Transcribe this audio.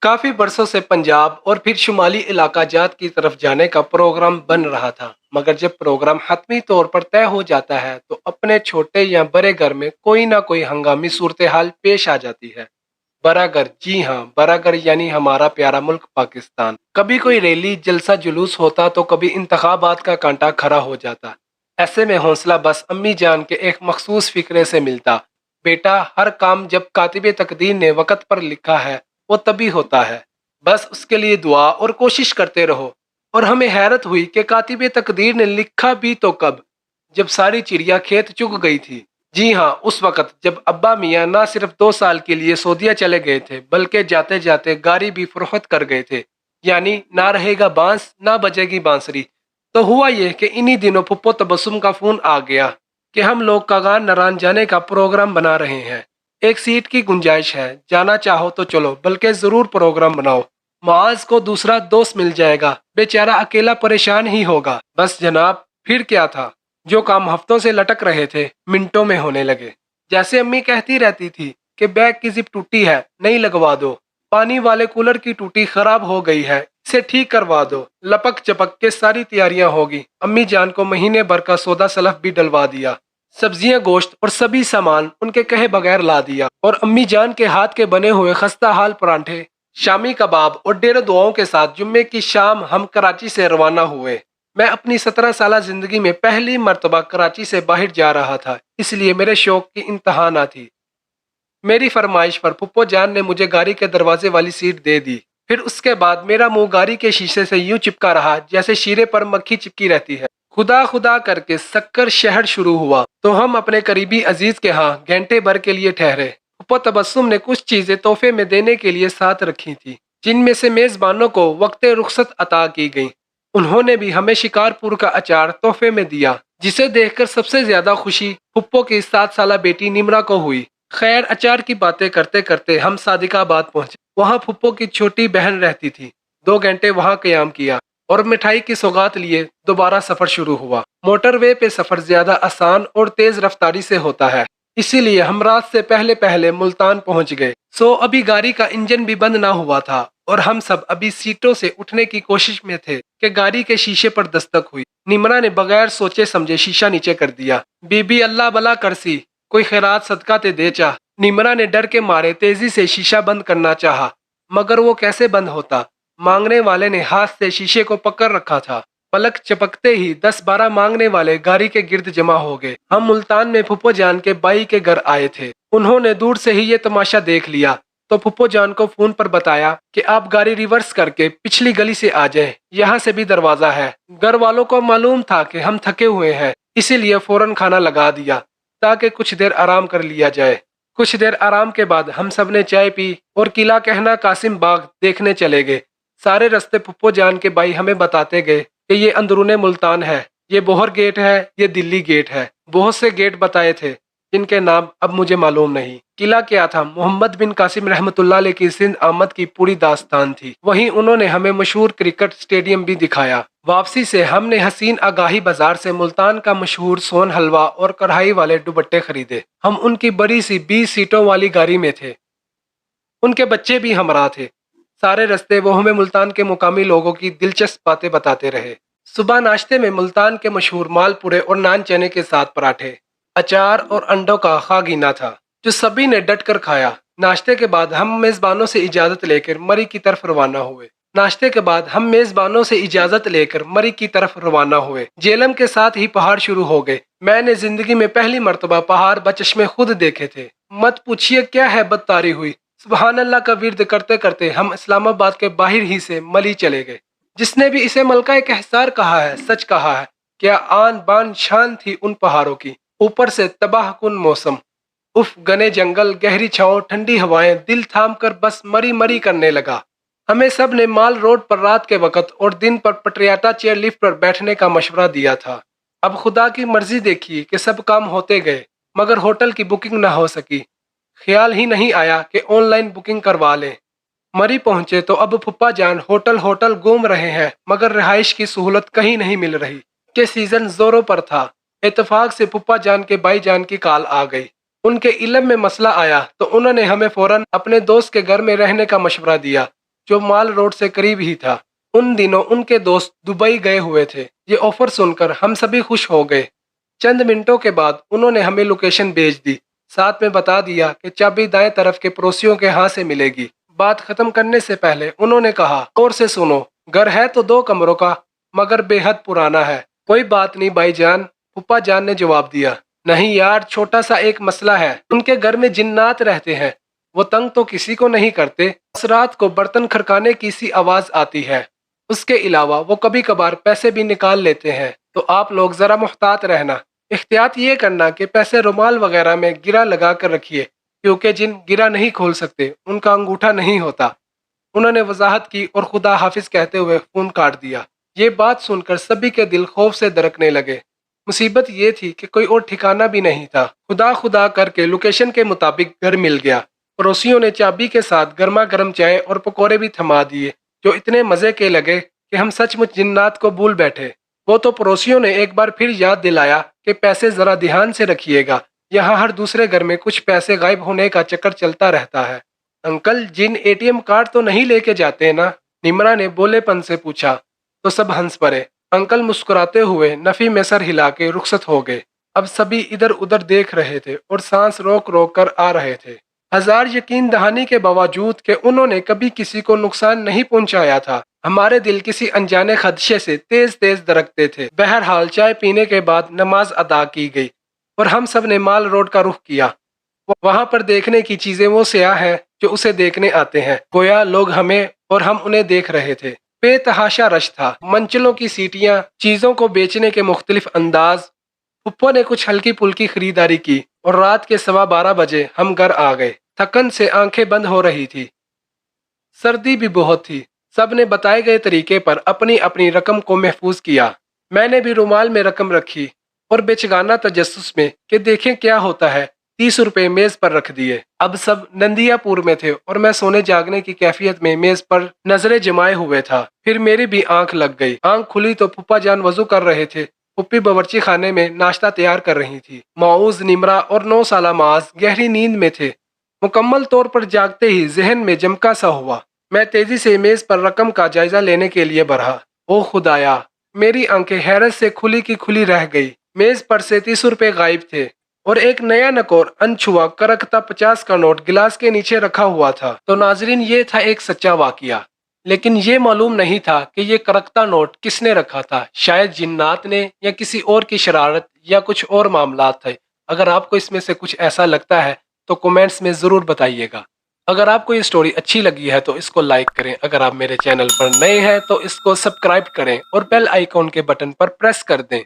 काफी बरसों से पंजाब और फिर शुमाली इलाका जात की तरफ जाने का प्रोग्राम बन रहा था, मगर जब प्रोग्राम हतमी तौर पर तय हो जाता है तो अपने छोटे या बड़े घर में कोई ना कोई हंगामी सूरत हाल पेश आ जाती है। बरागर, जी हाँ, बरागर यानी हमारा प्यारा मुल्क पाकिस्तान। कभी कोई रैली जलसा जुलूस होता तो कभी इंतखाबात का कांटा खड़ा हो जाता। ऐसे में हौसला बस अम्मी जान के एक मखसूस फिक्रे से मिलता। बेटा, हर काम जब कातिबे तकदीर ने वक़्त पर लिखा है वो तभी होता है। बस उसके लिए दुआ और कोशिश करते रहो। और हमें हैरत हुई कि कातिबे तकदीर ने लिखा भी तो कब, जब सारी चिड़िया खेत चुग गई थी। जी हाँ, उस वक़्त जब अब्बा मियाँ ना सिर्फ 2 साल के लिए सऊदीया चले गए थे, बल्कि जाते-जाते गाड़ी भी फ़रोख्त कर गए थे। यानी ना रहेगा बाँस, ना बजेगी बांसुरी। तो हुआ ये कि इन्हीं दिनों फुप्पो तबस्सुम का फ़ोन आ गया कि हम लोग कागान नारायण जाने का प्रोग्राम बना रहे हैं। एक सीट की गुंजाइश है, जाना चाहो तो चलो, बल्कि ज़रूर प्रोग्राम बनाओ। मुआज़ को दूसरा दोस्त मिल जाएगा, बेचारा अकेला परेशान ही होगा। बस जनाब, फिर क्या था? जो काम हफ्तों से लटक रहे थे, मिनटों में होने लगे। जैसे अम्मी कहती रहती थी कि बैग की जिप टूटी है, नई लगवा दो। पानी वाले कूलर की टूटी खराब हो गई है, इसे ठीक करवा दो। लपक चपक के सारी तैयारियां होगी। अम्मी जान को महीने भर का सौदा सलफ भी डलवा दिया। सब्जियां, गोश्त और सभी सामान उनके कहे बगैर ला दिया। और अम्मी जान के हाथ के बने हुए खस्ता हाल परांठे, शामी कबाब और डेरे दुआओं के साथ जुम्मे की शाम हम कराची से रवाना हुए। मैं अपनी 17 साल जिंदगी में पहली मर्तबा कराची से बाहर जा रहा था, इसलिए मेरे शौक की इंतहा ना थी। मेरी फरमाइश पर पुप्पो जान ने मुझे गाड़ी के दरवाजे वाली सीट दे दी। फिर उसके बाद मेरा मुंह गाड़ी के शीशे से यूं चिपका रहा जैसे शीरे पर मक्खी चिपकी रहती है। खुदा खुदा करके सक्कर शहर शुरू हुआ तो हम अपने करीबी अजीज के यहाँ घंटे भर के लिए ठहरे। पुप्पो तबस्सुम ने कुछ चीजें तोहफे में देने के लिए साथ रखी थी, जिनमें से मेजबानों को वक्त रुखसत अता की गई। उन्होंने भी हमें शिकारपुर का अचार तोहफे में दिया, जिसे देखकर सबसे ज्यादा खुशी पुप्पो की 7 साल बेटी निमरा को हुई। खैर, अचार की बातें करते करते हम सादिकाबाद पहुंचे। वहां फुप्पो की छोटी बहन रहती थी। 2 घंटे वहां कयाम किया और मिठाई की सौगात लिए दोबारा सफर शुरू हुआ। मोटरवे पे सफर ज्यादा आसान और तेज रफ्तारी से होता है, इसीलिए हम रात से पहले पहले मुल्तान पहुंच गए। सो अभी गाड़ी का इंजन भी बंद ना हुआ था और हम सब अभी सीटों से उठने की कोशिश में थे कि गाड़ी के शीशे पर दस्तक हुई। निमरा ने बगैर सोचे समझे शीशा नीचे कर दिया। बीबी, अल्लाह भला करसी, कोई खैरात सदका ते दे चाह। निमरा ने डर के मारे तेजी से शीशा बंद करना चाहा, मगर वो कैसे बंद होता। मांगने वाले ने हाथ से शीशे को पकड़ रखा था। पलक चपकते ही 10-12 मांगने वाले गाड़ी के गिर्द जमा हो गए। हम मुल्तान में फुप्पो जान के बाई के घर आए थे। उन्होंने दूर से ही ये तमाशा देख लिया तो फुप्पो जान को फोन पर बताया कि आप गाड़ी रिवर्स करके पिछली गली से आ जाएं, यहाँ से भी दरवाजा है। घर वालों को मालूम था कि हम थके हुए हैं, इसीलिए फौरन खाना लगा दिया ताकि कुछ देर आराम कर लिया जाए। कुछ देर आराम के बाद हम सब ने चाय पी और किला कहना कासिम बाग देखने चले गए। सारे रास्ते फुप्पो जान के भाई हमें बताते गए कि ये अंदरूने मुल्तान है, ये बोहर गेट है, ये दिल्ली गेट है। बहुत से गेट बताए थे जिनके नाम अब मुझे मालूम नहीं। किला क्या था, मोहम्मद बिन कासिम रहमतुल्लाह अलैह की सिंध आमद की पूरी दास्तान थी। वहीं उन्होंने हमें मशहूर क्रिकेट स्टेडियम भी दिखाया। वापसी से हमने हसीन आगाही बाजार से मुल्तान का मशहूर सोन हलवा और कढ़ाई वाले दुपट्टे खरीदे। हम उनकी बड़ी सी 20 सीटों वाली गाड़ी में थे, उनके बच्चे भी हमरा थे। सारे रास्ते वो हमें मुल्तान के मुकामी लोगों की दिलचस्प बातें बताते रहे। सुबह नाश्ते में मुल्तान के मशहूर मालपुरे और नान चने के साथ पराठे, अचार और अंडों का खागीना था, जो सभी ने डट कर खाया। नाश्ते के बाद हम मेजबानों से इजाजत लेकर मरी की तरफ रवाना हुए। जेलम के साथ ही पहाड़ शुरू हो गए। मैंने जिंदगी में पहली मर्तबा पहाड़ बचश्मे खुद देखे थे। मत पूछिए क्या है बदतारी हुई। सुबहान अल्लाह का विर्द करते करते हम इस्लामाबाद के बाहर ही से मली चले गए। जिसने भी इसे मलका एक एहसार कहा है, सच कहा है। क्या आन बान शान थी उन पहाड़ों की, ऊपर से तबाह कुन मौसम। उफ, घने जंगल, गहरी छांव, ठंडी हवाएं, दिल थाम कर बस मरी मरी करने लगा। हमें सब ने माल रोड पर रात के वक्त और दिन पर पटरियाटा चेयर लिफ्ट पर बैठने का मशवरा दिया था। अब खुदा की मर्जी देखिए कि सब काम होते गए, मगर होटल की बुकिंग ना हो सकी। ख्याल ही नहीं आया कि ऑनलाइन बुकिंग करवा लें। मरी पहुंचे तो अब फुप्पा जान होटल होटल घूम रहे हैं, मगर रिहाइश की सहूलत कहीं नहीं मिल रही। के सीजन जोरों पर था। इत्तेफाक से फुप्पा जान के भाई जान की कॉल आ गई। उनके इल्म में मसला आया तो उन्होंने हमें फौरन अपने दोस्त के घर में रहने का मशवरा दिया। जो माल रोड से करीब ही था। उन दिनों उनके दोस्त दुबई गए हुए थे। ये ऑफर सुनकर हम सभी खुश हो गए। चंद मिनटों के बाद उन्होंने हमें लोकेशन भेज दी, साथ में बता दिया कि चाबी दाएं तरफ के पड़ोसियों के हाथ से मिलेगी। बात खत्म करने से पहले उन्होंने कहा, और से सुनो, घर है तो 2 कमरों का, मगर बेहद पुराना है। कोई बात नहीं भाईजान, फूफा जान ने जवाब दिया। नहीं यार, छोटा सा एक मसला है। उनके घर में जिन्नात रहते हैं। वो तंग तो किसी को नहीं करते, बस रात को बर्तन खड़काने की सी आवाज आती है। उसके अलावा वो कभी कभार पैसे भी निकाल लेते हैं, तो आप लोग जरा मुहतात रहना। एहतियात ये करना कि पैसे रुमाल वगैरह में गिरा लगा कर रखिए, क्योंकि जिन गिरा नहीं खोल सकते उनका अंगूठा नहीं होता। उन्होंने वजाहत की और खुदा हाफिज कहते हुए फोन काट दिया। ये बात सुनकर सभी के दिल खौफ से दरकने लगे। मुसीबत ये थी कि कोई और ठिकाना भी नहीं था। खुदा खुदा करके लोकेशन के मुताबिक घर मिल गया। पड़ोसियों ने चाबी के साथ गर्मा गर्म चाय और पकौड़े भी थमा दिए, जो इतने मजे के लगे कि हम सचमुच जिन्नात को भूल बैठे। वो तो पड़ोसियों ने एक बार फिर याद दिलाया कि पैसे जरा ध्यान से रखिएगा, यहाँ हर दूसरे घर में कुछ पैसे गायब होने का चक्कर चलता रहता है। अंकल, जिन एटीएम कार्ड तो नहीं लेके जाते ना? निमरा ने बोलेपन से पूछा, तो सब हंस पड़े। अंकल मुस्कुराते हुए नफी में सर हिला के रुखसत हो गए। अब सभी इधर उधर देख रहे थे और सांस रोक रोक कर आ रहे थे। हजार यकीन दहानी के बावजूद कि उन्होंने कभी किसी को नुकसान नहीं पहुंचाया था, हमारे दिल किसी अनजाने खदशे से तेज तेज दरकते थे। बहरहाल चाय पीने के बाद नमाज अदा की गई और हम सब ने माल रोड का रुख किया। वहां पर देखने की चीजें वो स्याह हैं जो उसे देखने आते हैं। गोया लोग हमें और हम उन्हें देख रहे थे। बेतहाशा रश था, मंचलों की सीटियां, चीजों को बेचने के मुख्तलिफ अंदाज। पुप्पो ने कुछ हल्की पुल्की खरीदारी की और रात के 12:15 बजे हम घर आ गए। थकन से आंखें बंद हो रही थी, सर्दी भी बहुत थी। सब ने बताए गए तरीके पर अपनी अपनी रकम को महफूज किया। मैंने भी रुमाल में रकम रखी और बेचगाना तजस्सुस में कि देखें क्या होता है 30 रुपए मेज पर रख दिए। अब सब नंदियापुर में थे और मैं सोने जागने की कैफियत में मेज पर नजरें जमाए हुए था। फिर मेरी भी आंख लग गई। आंख खुली तो फूफा जान वजू कर रहे थे। पुप्पी बावर्ची खाने में नाश्ता तैयार कर रही थी। माऊज, निमरा और 9 साला माज गहरी नींद में थे। मुकम्मल तौर पर जागते ही जहन में जमका सा हुआ। मैं तेजी से मेज पर रकम का जायजा लेने के लिए बढ़ा। ओ खुदाया, मेरी आंखें हैरत से खुली की खुली रह गई। मेज पर से 30 रुपए गायब थे और एक नया नकोर अनछुआ करकता 50 का नोट गिलास के नीचे रखा हुआ था। तो नाजरीन, ये था एक सच्चा वाकया, लेकिन ये मालूम नहीं था कि ये करकता नोट किसने रखा था। शायद जिन्नात ने, या किसी और की शरारत, या कुछ और मामला थे। अगर आपको इसमें से कुछ ऐसा लगता है तो कमेंट्स में ज़रूर बताइएगा। अगर आपको ये स्टोरी अच्छी लगी है तो इसको लाइक करें। अगर आप मेरे चैनल पर नए हैं तो इसको सब्सक्राइब करें और बेल आइकॉन के बटन पर प्रेस कर दें।